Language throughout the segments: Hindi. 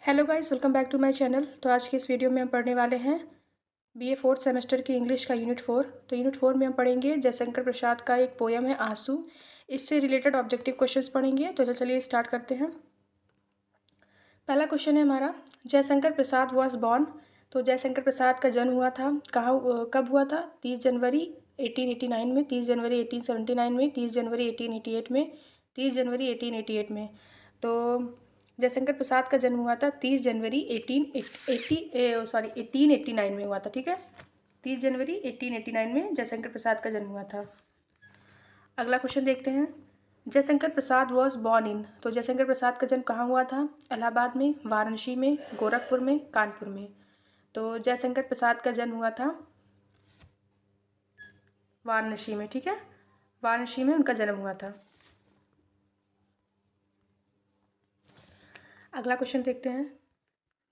Hello guys, welcome back to my channel. तो आज की इस वीडियो में हम पढ़ने वाले हैं बीए फोर्थ सेमेस्टर की इंग्लिश का यूनिट 4। तो यूनिट 4 में हम पढ़ेंगे जयशंकर प्रसाद का एक पोयम है आंसू। इससे रिलेटेड ऑब्जेक्टिव क्वेश्चंस पढ़ेंगे। तो चलिए स्टार्ट करते हैं। पहला क्वेश्चन है हमारा, जयशंकर प्रसाद वॉज बॉर्न। तो जयशंकर प्रसाद का जन्म हुआ था कब हुआ था? 30 जनवरी 1889 में, 30 जनवरी 1879 में, 30 जनवरी 1888 में, 30 जनवरी 1888 में। तो जयशंकर प्रसाद का जन्म हुआ था 30 जनवरी 1889 में हुआ था। ठीक है, 30 जनवरी 1889 में जयशंकर प्रसाद का जन्म हुआ था। अगला क्वेश्चन देखते हैं, Jaishankar Prasad was born in. तो जयशंकर प्रसाद का जन्म कहाँ हुआ था? इलाहाबाद में, वाराणसी में, गोरखपुर में, कानपुर में। तो जयशंकर प्रसाद का जन्म हुआ था वाराणसी में। ठीक है, वाराणसी में उनका जन्म हुआ था। अगला क्वेश्चन देखते हैं,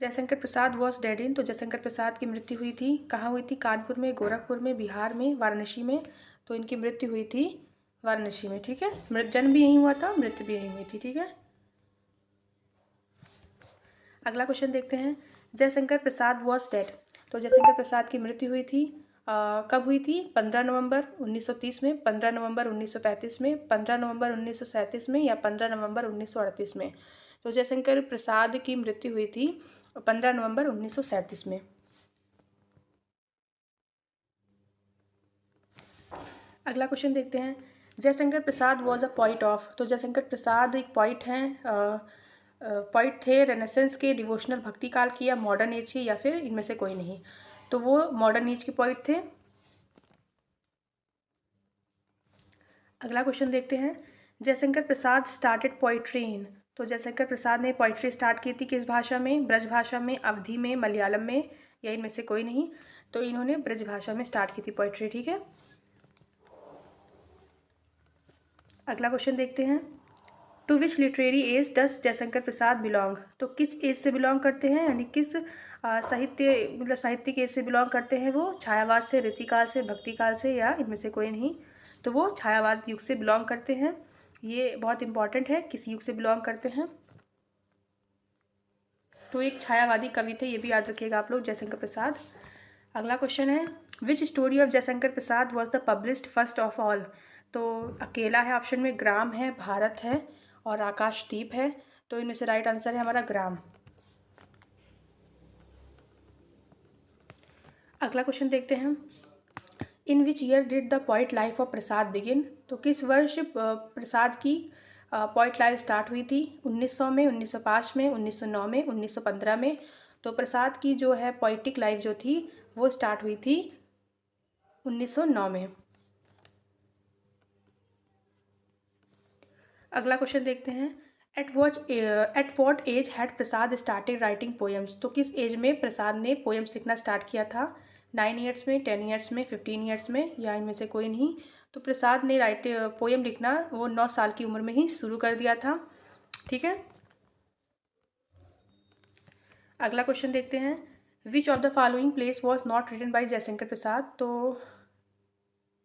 जयशंकर प्रसाद वॉज डेड इन। तो जयशंकर प्रसाद की मृत्यु हुई थी कहाँ हुई थी? कानपुर में, गोरखपुर में, बिहार में, वाराणसी में। तो इनकी मृत्यु हुई थी वाराणसी में। ठीक है, जन्म भी यहीं हुआ था, मृत्यु भी यहीं हुई थी। ठीक है, अगला क्वेश्चन देखते हैं, जयशंकर प्रसाद वॉज डेड। तो जयशंकर प्रसाद की मृत्यु हुई थी कब हुई थी? 15 नवंबर 1930 में, 15 नवंबर 1935 में, 15 नवंबर 1937 में, या 15 नवंबर 1938 में। तो जयशंकर प्रसाद की मृत्यु हुई थी 15 नवंबर 1937 में। अगला क्वेश्चन देखते हैं, Jaishankar Prasad was a poet of. तो जयशंकर प्रसाद एक पॉइट हैं, पॉइट थे रेनेसेंस के, डिवोशनल भक्ति काल की, या मॉडर्न एज की, या फिर इनमें से कोई नहीं। तो वो मॉडर्न एज के पॉइट थे। अगला क्वेश्चन देखते हैं, जयशंकर प्रसाद स्टार्टेड पोइट्री इन। तो जयशंकर प्रसाद ने पोइट्री स्टार्ट की थी किस भाषा में? ब्रज भाषा में, अवधी में, मलयालम में, या इनमें से कोई नहीं। तो इन्होंने ब्रज भाषा में स्टार्ट की थी पोइट्री। ठीक है, अगला क्वेश्चन देखते हैं, to which literary age does Jaishankar Prasad belong. तो किस एज से बिलोंग करते हैं, यानी किस साहित्य मतलब साहित्यिक एज से बिलोंग करते हैं वो? छायावाद से, रीतिकाल से, भक्तिकाल से, या इनमें से कोई नहीं। तो वो छायावाद युग से बिलोंग करते हैं। ये बहुत इंपॉर्टेंट है, किस युग से बिलोंग करते हैं। तो एक छायावादी कवि थे, ये भी याद रखिएगा आप लोग, जयशंकर प्रसाद। अगला क्वेश्चन है, which story of Jaishankar Prasad was the published first of all. तो अकेला है ऑप्शन में, ग्राम है, भारत है, और आकाशदीप है। तो इनमें से राइट आंसर है हमारा ग्राम। अगला क्वेश्चन देखते हैं, in which year did the poet life of Prasad begin. तो किस वर्ष प्रसाद की पोइट लाइफ स्टार्ट हुई थी? 1900 में, 1905 में, 1909 में, 1915 में। तो प्रसाद की जो है पोइटिक लाइफ जो थी वो स्टार्ट हुई थी 1909 में। अगला क्वेश्चन देखते हैं, at what age had Prasad started writing poems. तो किस एज में प्रसाद ने पोएम्स लिखना स्टार्ट किया था? 9 ईयर्स में, 10 ईयर्स में, 15 ईयर्स में, या इनमें से कोई नहीं। तो प्रसाद ने पोएम लिखना वो 9 साल की उम्र में ही शुरू कर दिया था। ठीक है, अगला क्वेश्चन देखते हैं, which of the following place was not written by Jaishankar Prasad. तो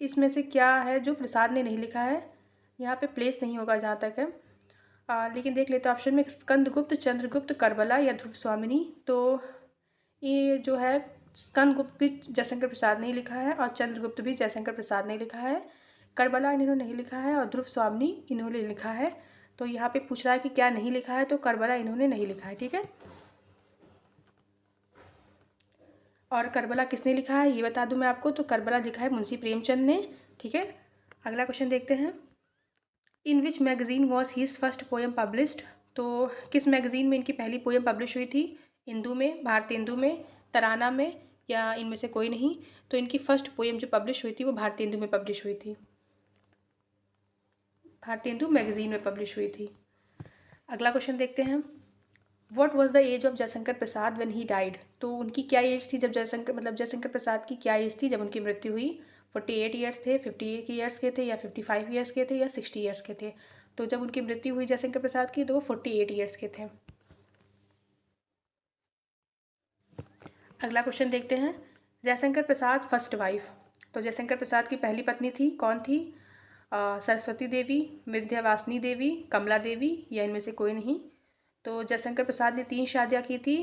इसमें से क्या है जो प्रसाद ने नहीं लिखा है? यहाँ पे प्लेस नहीं होगा जहाँ तक है, लेकिन देख लेते हैं ऑप्शन में, स्कंदगुप्त, चंद्रगुप्त, करबला, या ध्रुव स्वामिनी। तो ये जो है स्कंदगुप्त भी जयशंकर प्रसाद ने लिखा है, और चंद्रगुप्त भी जयशंकर प्रसाद ने लिखा है। करबला इन्होंने नहीं लिखा है, और ध्रुव स्वामिनी इन्होंने लिखा है। तो यहाँ पे पूछ रहा है कि क्या नहीं लिखा है, तो करबला इन्होंने नहीं लिखा है। ठीक है, और करबला किसने लिखा है ये बता दूं मैं आपको, तो करबला लिखा है मुंशी प्रेमचंद ने। ठीक है, अगला क्वेश्चन देखते हैं, in which magazine was his first poem published. तो किस मैगजीन में इनकी पहली पोएम पब्लिश हुई थी? हिंदू में, भारतेंदु में, तराना में, या इनमें से कोई नहीं। तो इनकी फर्स्ट पोएम जो पब्लिश हुई थी वो भारतेंदु में पब्लिश हुई थी, भारतेंदु मैगजीन में पब्लिश हुई थी। अगला क्वेश्चन देखते हैं, what was the age of Jaishankar Prasad when he died. तो उनकी क्या एज थी जब जयशंकर प्रसाद की क्या एज थी जब उनकी मृत्यु हुई? 48 ईयर्स थे, 58 ईयर्स के थे, या 55 ईयर्स के थे, या 60 ईयर्स के थे। तो जब उनकी मृत्यु हुई जयशंकर प्रसाद की तो वो 48 ईयर्स के थे। अगला क्वेश्चन देखते हैं, जयशंकर प्रसाद फर्स्ट वाइफ। तो जयशंकर प्रसाद की पहली पत्नी थी, कौन थी? सरस्वती देवी, विंध्यवासिनी देवी, कमला देवी, या इनमें से कोई नहीं। तो जयशंकर प्रसाद ने 3 शादियाँ की थी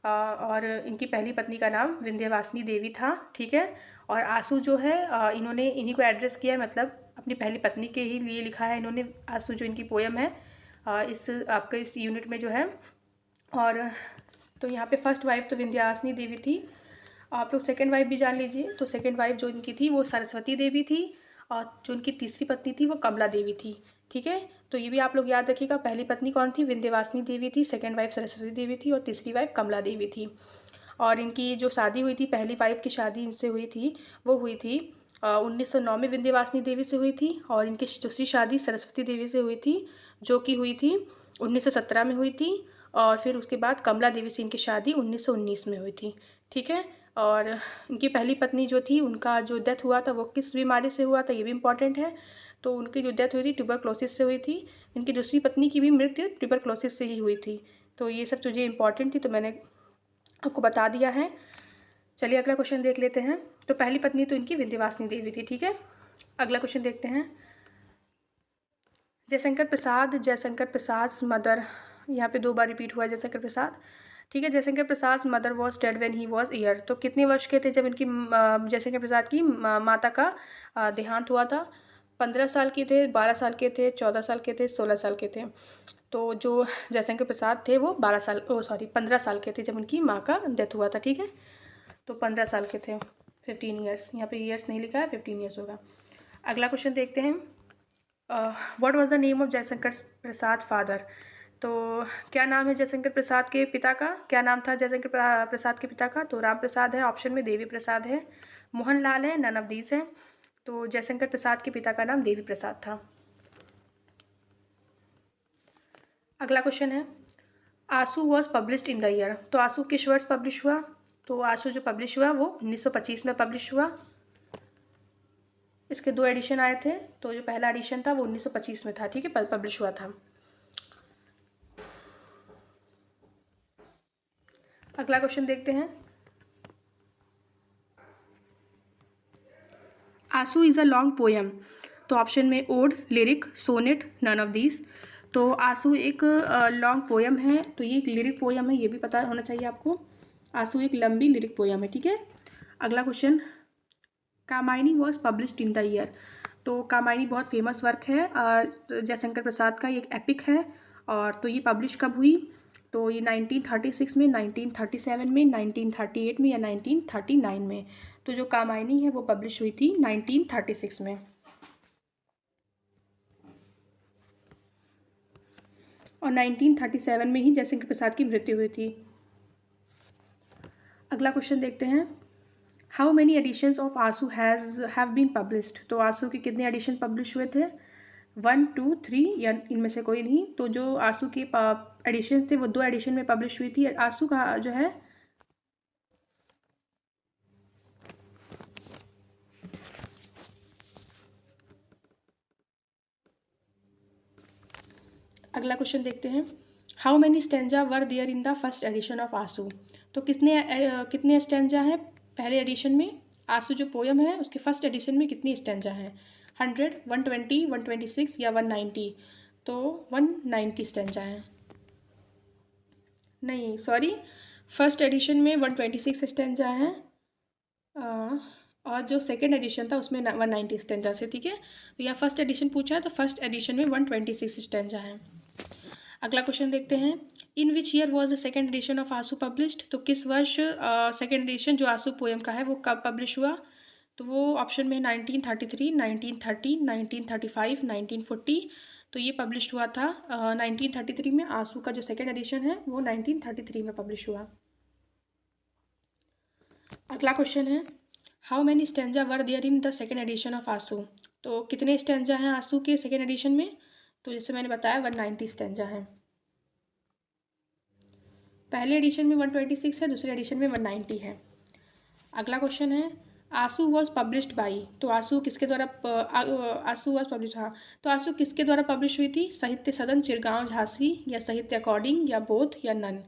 और इनकी पहली पत्नी का नाम विंध्यवासिनी देवी था, ठीक है। और आंसू जो है इन्होंने इन्हीं को एड्रेस किया है, मतलब अपनी पहली पत्नी के ही लिए लिखा है इन्होंने आंसू, जो इनकी पोयम है इस आपके इस यूनिट में जो है। और तो यहाँ पे फर्स्ट वाइफ तो विंध्यवासिनी देवी थी। आप लोग सेकंड वाइफ भी जान लीजिए। तो सेकंड वाइफ जो इनकी थी वो सरस्वती देवी थी और जो इनकी तीसरी पत्नी थी वो कमला देवी थी, ठीक है। तो ये भी आप लोग याद रखिएगा, पहली पत्नी कौन थी? विंध्यवासिनी देवी थी, सेकंड वाइफ सरस्वती देवी थी और तीसरी वाइफ कमला देवी थी। और इनकी जो शादी हुई थी, पहली वाइफ की शादी इनसे हुई थी, वो हुई थी 1909 में विंध्यवासिनी देवी से हुई थी। और इनकी दूसरी शादी सरस्वती देवी से हुई थी, जो कि हुई थी 1917 में हुई थी। और फिर उसके बाद कमला देवी से इनकी शादी 1919 में हुई थी, ठीक है। और इनकी पहली पत्नी जो थी, उनका जो डेथ हुआ था वो किस बीमारी से हुआ था, ये भी इम्पॉर्टेंट है। तो उनकी जो डेथ हुई थी ट्यूबरक्लोसिस से हुई थी। इनकी दूसरी पत्नी की भी मृत्यु ट्यूबरक्लोसिस से ही हुई थी। तो ये सब चीज़ें इंपॉर्टेंट थी, तो मैंने आपको बता दिया है। चलिए अगला क्वेश्चन देख लेते हैं। तो पहली पत्नी तो इनकी विंध्यवासिनी देवी थी, ठीक है। अगला क्वेश्चन देखते हैं। जयशंकर प्रसाद मदर, यहाँ पे 2 बार रिपीट हुआ है जयशंकर प्रसाद, ठीक है। Jaishankar Prasad mother was dead when he was year. तो कितने वर्ष के थे जब इनकी जयशंकर प्रसाद की माता का देहांत हुआ था? 15 साल के थे, 12 साल के थे, 14 साल के थे, 16 साल के थे। तो जो जयशंकर प्रसाद थे वो 15 साल के थे जब उनकी माँ का डेथ हुआ था, ठीक है। तो 15 साल के थे, 15 ईयर्स, यहाँ पे ईयर्स नहीं लिखा है, 15 ईयर्स होगा। अगला क्वेश्चन देखते हैं। What was the name of Jaishankar Prasad father? तो क्या नाम है जयशंकर प्रसाद के पिता का? क्या नाम था जयशंकर प्रसाद के पिता का? तो राम प्रसाद है ऑप्शन में, देवी प्रसाद है, मोहन लाल है, नन ऑफ दीज है। तो जयशंकर प्रसाद के पिता का नाम देवी प्रसाद था। अगला क्वेश्चन है, आंसू was published in the year. तो आंसू किस वर्ष पब्लिश हुआ? तो आंसू जो पब्लिश हुआ वो 1925 में पब्लिश हुआ। इसके 2 एडिशन आए थे। तो जो पहला एडिशन था वो 1925 में था, ठीक है, पब्लिश हुआ था। अगला क्वेश्चन देखते हैं। Aansu is a long poem. तो ऑप्शन में ode, lyric, sonnet, none of these. तो आंसू एक लॉन्ग पोएम है, तो ये एक लिरिक पोएम है, ये भी पता होना चाहिए आपको। आंसू एक लंबी लिरिक पोएम है, ठीक है। अगला question, Kamayani was published in the year. तो कामायनी बहुत फेमस वर्क है जयशंकर प्रसाद का, ये एक एपिक है। और तो ये पब्लिश कब हुई? तो ये 1936 में, 1937 में, 1938 में या 1939 में। तो जो कामायनी है वो पब्लिश हुई थी 1936 में। और 1937 में ही जयशंकर प्रसाद की मृत्यु हुई थी। अगला क्वेश्चन देखते हैं। हाउ मेनी एडिशंस ऑफ आंसू हैव बीन पब्लिश्ड। तो आंसू के कितने एडिशन पब्लिश हुए थे? 1, 2, 3 या इनमें से कोई नहीं। तो जो आंसू के एडिशन थे वो 2 एडिशन में पब्लिश हुई थी। आंसू का जो है अगला क्वेश्चन देखते हैं। How many stanza were there in the first edition of Aansu. तो कितने स्टेंजा हैं पहले एडिशन में? आंसू जो पोयम है उसके फर्स्ट एडिशन में कितनी स्टेंजा हैं? 100, 120, 126 या 190? तो 190 स्टेंजा हैं। नहीं सॉरी, फर्स्ट एडिशन में 126 स्टेंजा हैं और जो सेकेंड एडिशन था उसमें 190 स्टेंजा से, ठीक है। तो यहाँ फर्स्ट एडिशन पूछा है तो फर्स्ट एडिशन में 126 स्टेंजा हैं। अगला क्वेश्चन देखते हैं। In which year was the second edition of Aansu published. तो किस वर्ष सेकेंड एडिशन जो आंसू पोएम का है वो कब पब्लिश हुआ? तो वो ऑप्शन में 1933, 1930, 1935, 1940। तो ये पब्लिश हुआ था 1933 में। आंसू का जो सेकेंड एडिशन है वो 1933 में पब्लिश हुआ। अगला क्वेश्चन है, how many stanza were there in the second edition of Aansu. तो कितने स्टेंजा हैं आंसू के सेकेंड एडिशन में? तो जैसे मैंने बताया 190 स्टेंजा हैं। पहले एडिशन में 126 है, दूसरे एडिशन में 190 है। अगला क्वेश्चन है, आंसू वॉज पब्लिश्ड बाई। तो आंसू किसके द्वारा आंसू वॉज पब्लिश, हाँ, तो आंसू किसके द्वारा पब्लिश हुई थी? साहित्य सदन चिरगांव झांसी या साहित्य अकॉर्डिंग या बोथ या नन।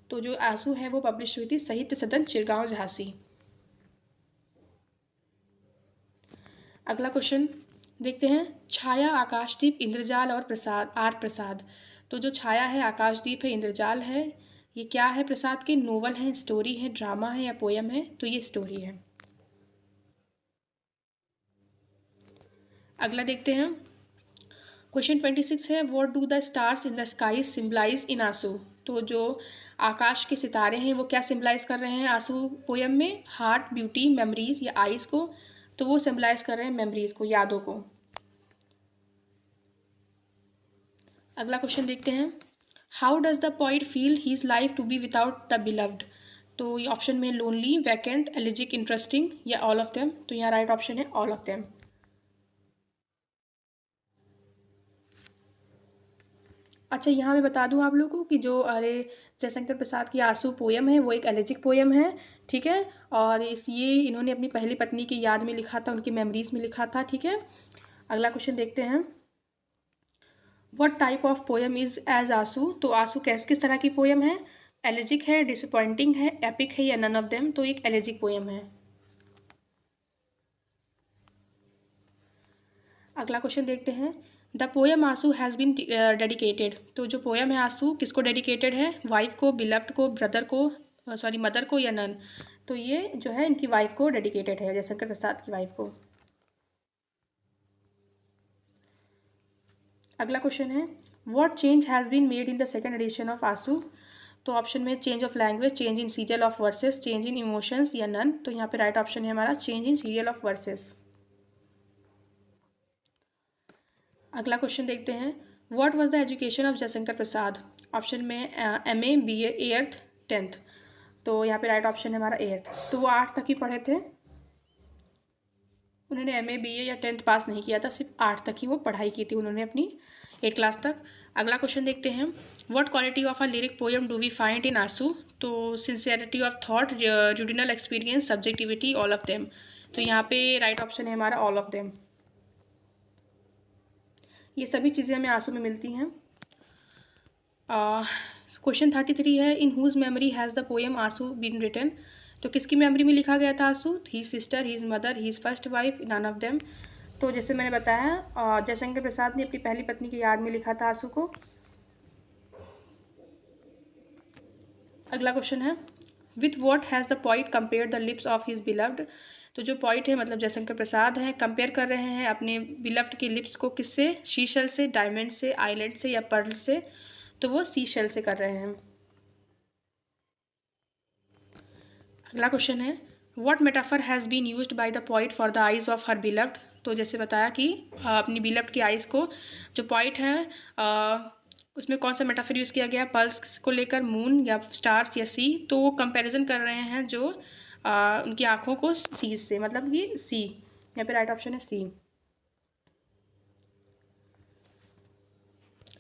तो जो आंसू है वो पब्लिश हुई थी साहित्य सदन चिरगांव झांसी। अगला क्वेश्चन देखते हैं। छाया, आकाशदीप, इंद्रजाल और प्रसाद, आर प्रसाद। तो जो छाया है, आकाशदीप है, इंद्रजाल है, ये क्या है प्रसाद के? नोवेल है, स्टोरी है, ड्रामा है या पोयम है? तो ये स्टोरी है। अगला देखते हैं। क्वेश्चन 26 है, what do the stars in the sky symbolize in Aansu? तो जो आकाश के सितारे हैं वो क्या सिम्बलाइज कर रहे हैं आंसू पोयम में? हार्ट, ब्यूटी, मेमोरीज या आइज को? तो वो सिम्बलाइज कर रहे हैं मेमोरीज को, यादों को। अगला क्वेश्चन देखते हैं। How does the poet feel his life to be without the beloved? तो ये ऑप्शन में लोनली, वैकेंट, एलिजिक, इंटरेस्टिंग या ऑल ऑफ देम? तो यहाँ राइट ऑप्शन है ऑल ऑफ देम। अच्छा, यहाँ मैं बता दूँ आप लोगों को कि जो जयशंकर प्रसाद की आंसू पोयम है वो एक एलेजिक पोयम है, ठीक है। और ये इन्होंने अपनी पहली पत्नी की याद में लिखा था, उनकी मेमोरीज में लिखा था, ठीक है। अगला क्वेश्चन देखते हैं। What type of poem is as Aansu? तो आंसू किस तरह की पोयम है? एलेजिक है, डिसअपॉइंटिंग है, एपिक है या नन ऑफ देम? तो एक एलेजिक पोयम है। अगला क्वेश्चन देखते हैं। द पोएम आंसू हैज़ बीन डेडिकेटेड? तो जो पोएम है आंसू किसको डेडिकेटेड है? वाइफ को, बिलव्ड को, ब्रदर को, सॉरी मदर को या नन? तो ये जो है इनकी वाइफ को डेडिकेटेड है, जयशंकर प्रसाद की वाइफ को। अगला क्वेश्चन है, what change has been made in the second edition of Aansu? तो ऑप्शन में change of language, change in serial of verses, change in emotions या नन? तो यहाँ पे राइट ऑप्शन है हमारा change in serial of verses. अगला क्वेश्चन देखते हैं। What was the education of Jaishankar Prasad? Option में MA, BA, 8th, 10th। तो यहाँ पे राइट ऑप्शन है हमारा 8th। तो वो 8 तक ही पढ़े थे, उन्होंने MA, BA या 10th पास नहीं किया था, सिर्फ 8 तक ही वो पढ़ाई की थी उन्होंने अपनी, 8 क्लास तक। अगला क्वेश्चन देखते हैं। What quality of a lyric poem do we find in Aansu? तो सिंसियरिटी ऑफ थॉट, रीडिनल experience, subjectivity, all of them? तो यहाँ पे राइट ऑप्शन है हमारा ऑल ऑफ देम। ये सभी चीज़ें हमें आंसू में मिलती हैं। क्वेश्चन 33 है, in whose memory has the poem Aansu been written? तो किसकी मेमोरी में लिखा गया था Aansu? He sister, his mother, his first wife, none of them? तो जैसे मैंने बताया जयशंकर प्रसाद ने अपनी पहली पत्नी की याद में लिखा था आंसू को। अगला क्वेश्चन है, with what has the poet compare the lips of his beloved? तो जो पॉइंट है मतलब जयशंकर प्रसाद हैं, कंपेयर कर रहे हैं अपने बिलव्ड की लिप्स को किससे? शीशल से, डायमंड से, आइलैंड से या पर्ल से? तो वो सीशल से कर रहे हैं। अगला क्वेश्चन है, what metaphor has been used by the poet for the eyes of her beloved? तो जैसे बताया कि अपनी बिलव्ड की आइज़ को जो पॉइंट है उसमें कौन सा मेटाफर यूज़ किया गया? पल्स को लेकर, मून या स्टार्स या सी? तो वो कंपैरिजन कर रहे हैं जो उनकी आँखों को सी से, मतलब ये सी, यहाँ पे राइट ऑप्शन है सी।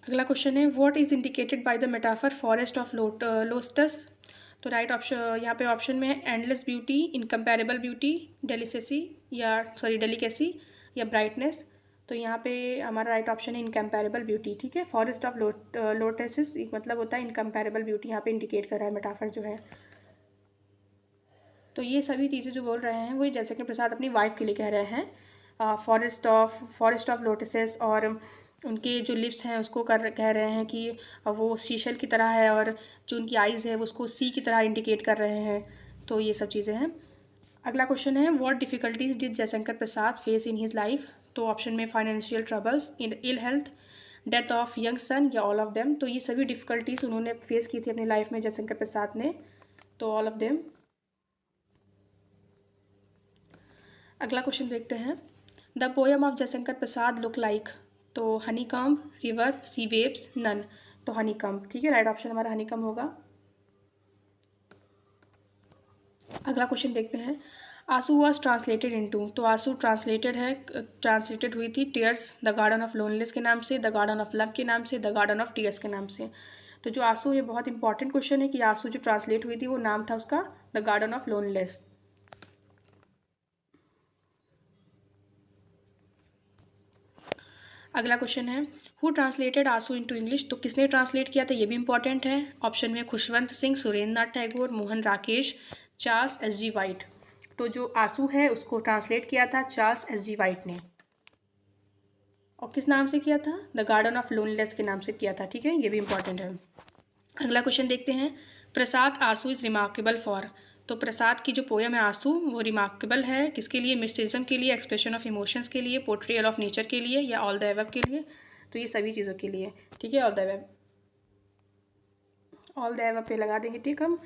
अगला क्वेश्चन है, what is indicated by the metaphor forest of lotus? तो राइट ऑप्शन यहाँ पे ऑप्शन में है endless beauty, incomparable beauty, delicacy या ब्राइटनेस? तो यहाँ पे हमारा राइट ऑप्शन है इनकम्पेरेबल ब्यूटी, ठीक है। फॉरेस्ट ऑफ लोटसेस मतलब होता है इनकम्पेरेबल ब्यूटी, यहाँ पे इंडिकेट कर रहा है मेटाफर जो है। तो ये सभी चीज़ें जो बोल रहे हैं वही जयशंकर प्रसाद अपनी वाइफ के लिए कह रहे हैं। फॉरेस्ट ऑफ लोटसेस, और उनके जो लिप्स हैं उसको कह रहे हैं कि वो शीशल की तरह है, और जो उनकी आइज़ है वो उसको सी की तरह इंडिकेट कर रहे हैं। तो ये सब चीज़ें हैं। अगला क्वेश्चन है, what difficulties did Jaishankar Prasad face in his life? तो ऑप्शन में financial troubles, ill health, death of young son या ऑल ऑफ देम? तो ये सभी डिफ़िकल्टीज उन्होंने फेस की थी अपनी लाइफ में जयशंकर प्रसाद ने, तो ऑल ऑफ देम। अगला क्वेश्चन देखते हैं। The poem of Jaishankar Prasad look like? तो हनीकॉम्ब, रिवर, सी वेव्स, नन? तो हनीकॉम्ब, ठीक है, राइट ऑप्शन हमारा हनीकॉम्ब होगा। अगला क्वेश्चन देखते हैं। आंसू वॉज ट्रांसलेटेड इनटू? तो आंसू ट्रांसलेटेड हुई थी टीयर्स द गार्डन ऑफ लोनलेस के नाम से, द गार्डन ऑफ लव के नाम से, द गार्डन ऑफ टीयर्स के नाम से? तो जो आंसू, ये बहुत इंपॉर्टेंट क्वेश्चन है कि आंसू जो ट्रांसलेट हुई थी वो नाम था उसका द गार्डन ऑफ लोनलेस। अगला क्वेश्चन है, हु ट्रांसलेटेड आंसू इनटू इंग्लिश? तो किसने ट्रांसलेट किया था, ये भी इंपॉर्टेंट है। ऑप्शन में Khushwant Singh, Surendra Nath Tagore, Mohan Rakesh, Charles SG White? तो जो आंसू है उसको ट्रांसलेट किया था चार्ल्स SG वाइट ने। और किस नाम से किया था? द गार्डन ऑफ लोनलीनेस के नाम से किया था, ठीक है, ये भी इंपॉर्टेंट है। अगला क्वेश्चन देखते हैं, प्रसाद आंसू इज़ रिमार्केबल फॉर। तो प्रसाद की जो पोयम है आंसू वो रिमार्केबल है किसके लिए? मिस्टिज्म के लिए, एक्सप्रेशन ऑफ इमोशंस के लिए, पोर्ट्रेयल ऑफ नेचर के लिए, या ऑल द एबव के लिए? तो ये सभी चीज़ों के लिए, ठीक है, all the above, all the above पे लगा देंगे, ठीक। हम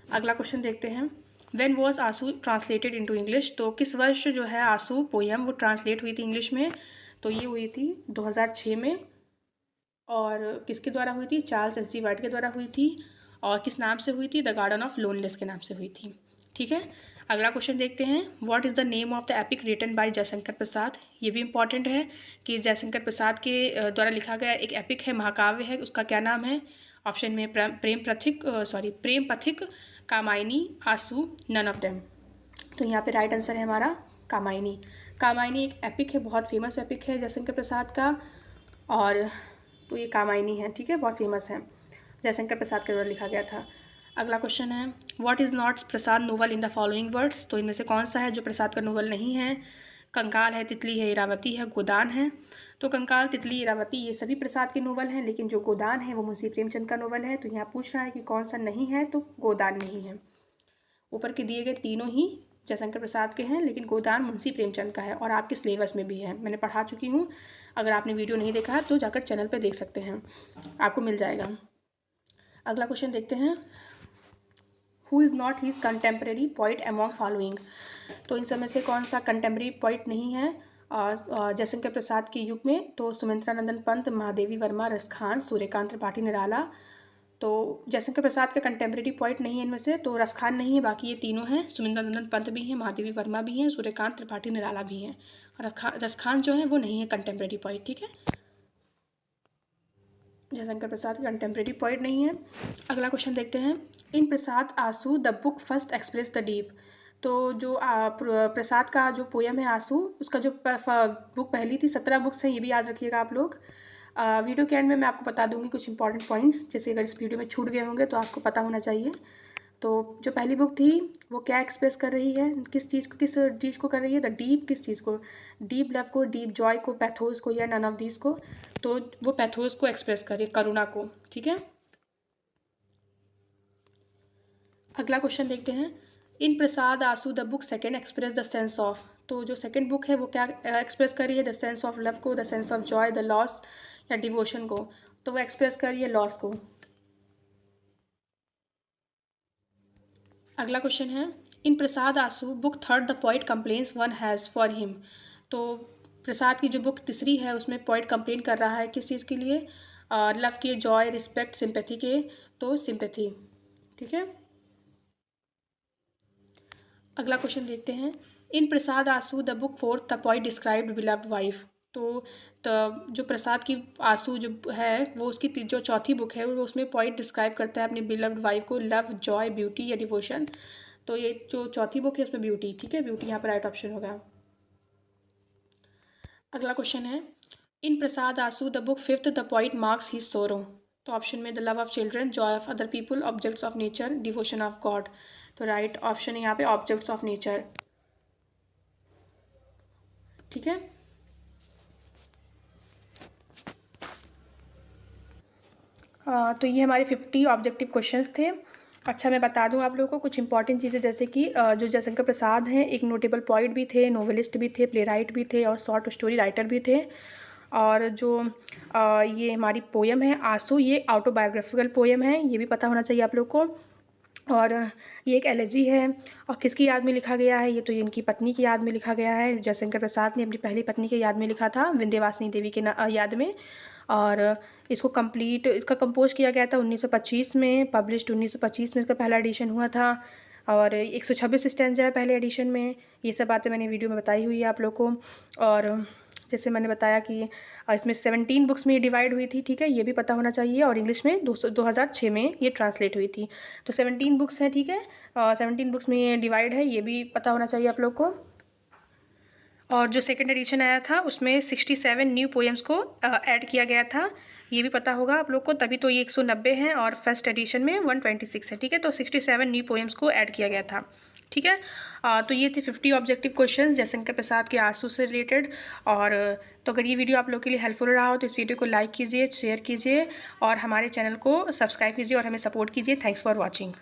अगला क्वेश्चन देखते हैं, व्हेन वॉज आंसू ट्रांसलेटेड इनटू इंग्लिश। तो किस वर्ष जो है आंसू पोयम वो ट्रांसलेट हुई थी इंग्लिश में? तो ये हुई थी 2006 में। और किसके द्वारा हुई थी? चार्ल्स एस जी वाइट के द्वारा हुई थी। और किस नाम से हुई थी? द गार्डन ऑफ लोनलीनेस के नाम से हुई थी, ठीक है। अगला क्वेश्चन देखते हैं, what is the name of the epic written by Jaishankar Prasad. ये भी इंपॉर्टेंट है कि जयशंकर प्रसाद के द्वारा लिखा गया एक एपिक है, महाकाव्य है, उसका क्या नाम है? ऑप्शन में प्रेम पथिक, कामायनी, आंसू, नन ऑफ देम। तो यहाँ पे राइट आंसर है हमारा कामायनी। कामायनी एक एपिक है, बहुत फेमस एपिक है जयशंकर प्रसाद का, और तो ये कामायनी है, ठीक है, बहुत फेमस है, जयशंकर प्रसाद के द्वारा लिखा गया था। अगला क्वेश्चन है, what is not Prasad novel in the following words. तो इनमें से कौन सा है जो प्रसाद का नोवेल नहीं है? कंकाल है, तितली है, इरावती है, गोदान है। तो कंकाल, तितली, इरावती ये सभी प्रसाद के नोवेल हैं, लेकिन जो गोदान है वो मुंशी प्रेमचंद का नोवेल है। तो यहाँ पूछ रहा है कि कौन सा नहीं है, तो गोदान नहीं है। ऊपर के दिए गए तीनों ही जयशंकर प्रसाद के हैं, लेकिन गोदान मुंशी प्रेमचंद का है और आपके सिलेबस में भी है, मैंने पढ़ा चुकी हूँ। अगर आपने वीडियो नहीं देखा है तो जाकर चैनल पर देख सकते हैं, आपको मिल जाएगा। अगला क्वेश्चन देखते हैं, who is not his contemporary poet among following. तो इन सब में से कौन सा कंटेम्प्रेरी पोइट नहीं है जयशंकर प्रसाद के युग में? तो सुमित्रानंदन पंत, महादेवी वर्मा, रसखान, सूर्यकांत त्रिपाठी निराला। तो जयशंकर प्रसाद का कंटेम्प्रेरी पोइट नहीं है इनमें से, तो रसखान नहीं है, बाकी ये तीनों हैं, सुमित्रानंदन पंत भी हैं, महादेवी वर्मा भी हैं, सूर्यकांत त्रिपाठी निराला भी हैं। रसखान जो है वो नहीं है कंटेम्प्रेरी पोइट, ठीक है, जयशंकर प्रसाद कंटेम्प्रेरी पोइट नहीं है। अगला क्वेश्चन देखते हैं, इन प्रसाद आंसू the book first express the deep. तो जो प्रसाद का जो पोयम है आंसू, उसका जो बुक पहली थी, 17 बुक्स हैं, ये भी याद रखिएगा आप लोग। वीडियो के एंड में मैं आपको बता दूंगी कुछ इंपॉर्टेंट पॉइंट्स, जैसे अगर इस वीडियो में छूट गए होंगे तो आपको पता होना चाहिए। तो जो पहली बुक थी वो क्या एक्सप्रेस कर रही है, किस चीज़ को कर रही है? द डीप, किस चीज़ को? डीप लव को, डीप जॉय को, पैथोस को, या नन ऑफ दीज को? तो वो पैथोस को एक्सप्रेस कर रही है, करुणा को, ठीक है। अगला क्वेश्चन देखते हैं, इन प्रसाद आंसू the book second express the sense of. तो जो सेकेंड बुक है वो क्या एक्सप्रेस कर रही है? द सेंस ऑफ लव को, the sense of Joy, the loss या डिवोशन को? तो वो एक्सप्रेस कर रही है लॉस को। अगला क्वेश्चन है, in Prasad Aansu book third the poet complains one has for him. तो प्रसाद की जो बुक तीसरी है उसमें पोइट कंप्लेन कर रहा है किस चीज़ के लिए? लव के, जॉय, रिस्पेक्ट, सिंपैथी के। तो सिंपैथी, ठीक है। अगला क्वेश्चन देखते हैं, इन प्रसाद आंसू the book fourth the poet described beloved wife. तो जो प्रसाद की आंसू जो है वो उसकी जो चौथी बुक है वो उसमें पोइट डिस्क्राइब करता है अपनी बिलव्ड वाइफ को, लव, जॉय, ब्यूटी या डिवोशन। तो ये जो चौथी बुक है उसमें ब्यूटी, ठीक है, ब्यूटी यहाँ पर राइट ऑप्शन होगा। अगला क्वेश्चन है, इन प्रसाद आंसू the book fifth the poet marks his सोरो। तो ऑप्शन में the love of children, Joy of other people, objects of nature, devotion of God. तो राइट ऑप्शन है यहाँ पे ऑब्जेक्ट्स ऑफ नेचर, ठीक है। तो ये हमारे 50 ऑब्जेक्टिव क्वेश्चंस थे। अच्छा, मैं बता दूं आप लोगों को कुछ इंपॉर्टेंट चीज़ें, जैसे कि जो जयशंकर प्रसाद हैं एक नोटेबल पोइट भी थे, नोवेलिस्ट भी थे, प्ले राइट भी थे और शॉर्ट स्टोरी राइटर भी थे। और जो ये हमारी पोयम है आंसू, ये ऑटोबायोग्राफिकल पोयम है, ये भी पता होना चाहिए आप लोग को। और ये एक एलेजी है, और किसकी याद में लिखा गया है? ये तो इनकी पत्नी की याद में लिखा गया है। जयशंकर प्रसाद ने अपनी पहली पत्नी की याद में लिखा था, विंध्यवासिनी देवी के याद में। और इसका कंपोज किया गया था 1925 में, पब्लिश्ड 1925 में इसका पहला एडिशन हुआ था। और 126 स्टैंजा है पहले एडिशन में। ये सब बातें मैंने वीडियो में बताई हुई है आप लोग को। और जैसे मैंने बताया कि इसमें 17 बुक्स में ये डिवाइड हुई थी, ठीक है, ये भी पता होना चाहिए। और इंग्लिश में 2006 में ये ट्रांसलेट हुई थी। तो 17 बुक्स हैं, ठीक है, 17 बुक्स में ये डिवाइड है, ये भी पता होना चाहिए आप लोग को। और जो सेकेंड एडिशन आया था उसमें 67 न्यू पोएम्स को ऐड किया गया था, ये भी पता होगा आप लोग को, तभी तो ये 190 हैं और फर्स्ट एडिशन में 126 है। ठीक है, तो 67 न्यू पोएम्स को ऐड किया गया था। ठीक है, तो ये थे 50 ऑब्जेक्टिव क्वेश्चन जयशंकर प्रसाद के आंसू से रिलेटेड। और तो अगर ये वीडियो आप लोग के लिए हेल्पफुल रहा हो तो इस वीडियो को लाइक कीजिए, शेयर कीजिए और हमारे चैनल को सब्सक्राइब कीजिए और हमें सपोर्ट कीजिए। Thanks for watching.